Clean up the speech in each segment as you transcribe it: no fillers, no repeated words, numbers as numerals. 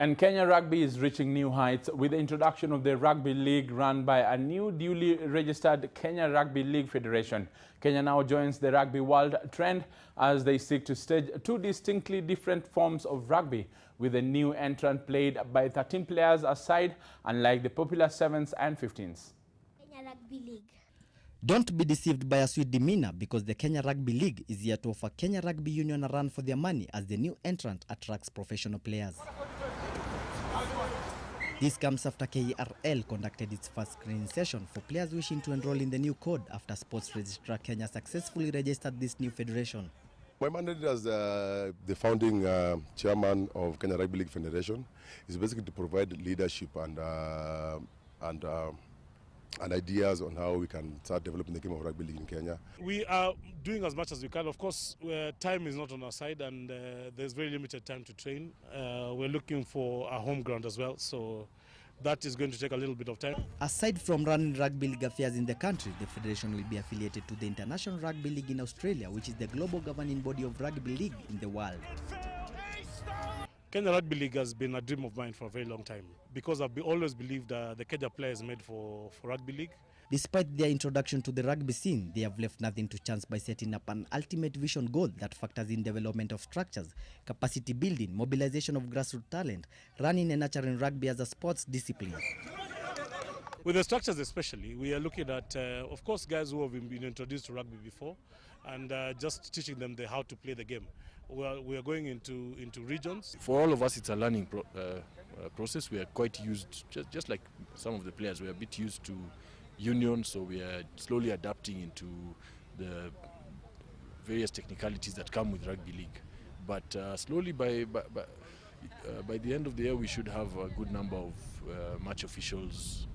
And Kenya Rugby is reaching new heights with the introduction of the rugby league run by a new duly registered Kenya Rugby League Federation. Kenya now joins the rugby world trend as they seek to stage two distinctly different forms of rugby, with a new entrant played by 13 players a side, unlike the popular 7s and 15s. Kenya Rugby League. Don't be deceived by a sweet demeanor, because the Kenya Rugby League is here to offer Kenya Rugby Union a run for their money as the new entrant attracts professional players. This comes after KRL conducted its first screening session for players wishing to enroll in the new code after Sports Registrar Kenya successfully registered this new federation. My mandate as the founding chairman of Kenya Rugby League Federation is basically to provide leadership and ideas on how we can start developing the game of rugby league in Kenya. We are doing as much as we can. Of course, time is not on our side, and there's very limited time to train. We're looking for a home ground as well, so that is going to take a little bit of time. Aside from running rugby league affairs in the country, the federation will be affiliated to the International Rugby League in Australia, which is the global governing body of rugby league in the world. Kenya Rugby League has been a dream of mine for a very long time, because I've always believed the Kenya players made for rugby league. Despite their introduction to the rugby scene, they have left nothing to chance by setting up an ultimate vision goal that factors in development of structures, capacity building, mobilization of grassroots talent, running and nurturing rugby as a sports discipline. With the structures especially, we are looking at, of course, guys who have been introduced to rugby before, and just teaching them how to play the game. We are going into regions. For all of us, it's a learning process. We are quite used, just like some of the players, we are a bit used to union, so we are slowly adapting into the various technicalities that come with rugby league. But slowly, by the end of the year, we should have a good number of match officials,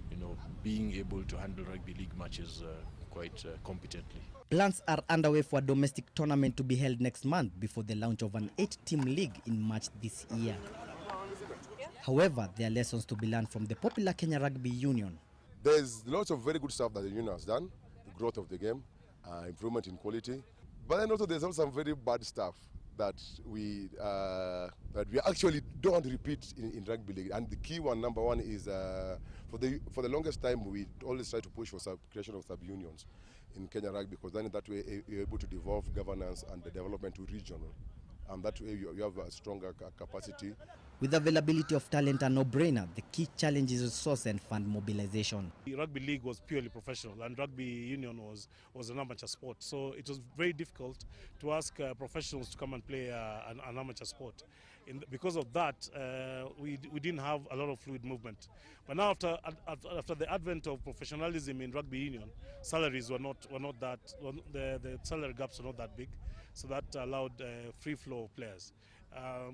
being able to handle rugby league matches quite competently. Plans are underway for a domestic tournament to be held next month before the launch of an 8-team league in March this year. However, there are lessons to be learned from the popular Kenya Rugby Union. There's lots of very good stuff that the union has done, the growth of the game, improvement in quality. But then also there's also some very bad stuff that we actually don't want to repeat in rugby league. And the key one, number one, is for the longest time we always try to push for creation of sub-unions in Kenya Rugby, because then in that way you're able to devolve governance and the development to regional. And that way you have a stronger capacity. With availability of talent a no-brainer, the key challenge is resource and fund mobilization. The rugby league was purely professional, and rugby union was an amateur sport. So it was very difficult to ask professionals to come and play an amateur sport. Because of that, we didn't have a lot of fluid movement. But now after the advent of professionalism in rugby union, salaries were not that, the salary gaps were not that big. So that allowed free flow of players.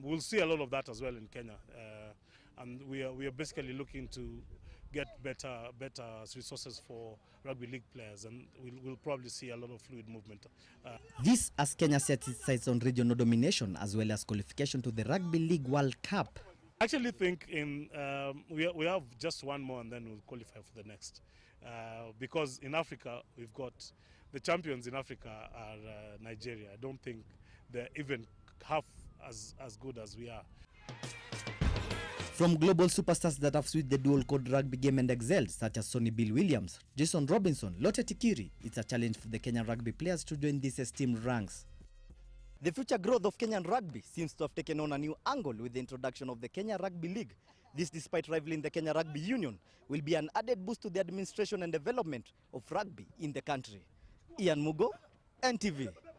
We'll see a lot of that as well in Kenya, and we are basically looking to get better resources for rugby league players, and we'll probably see a lot of fluid movement. This as Kenya sets its sights on regional domination as well as qualification to the Rugby League World Cup. I actually think we have just one more and then we'll qualify for the next, because in Africa we've got the champions in Africa are Nigeria. I don't think they're even half as good as we are. From global superstars that have switched the dual code rugby game and excelled, such as Sonny Bill Williams, Jason Robinson, Lotte Tikiri, it's a challenge for the Kenyan rugby players to join these esteemed ranks. The future growth of Kenyan rugby seems to have taken on a new angle with the introduction of the Kenya Rugby League. This, despite rivaling the Kenya Rugby Union, will be an added boost to the administration and development of rugby in the country. Ian Mugo, NTV.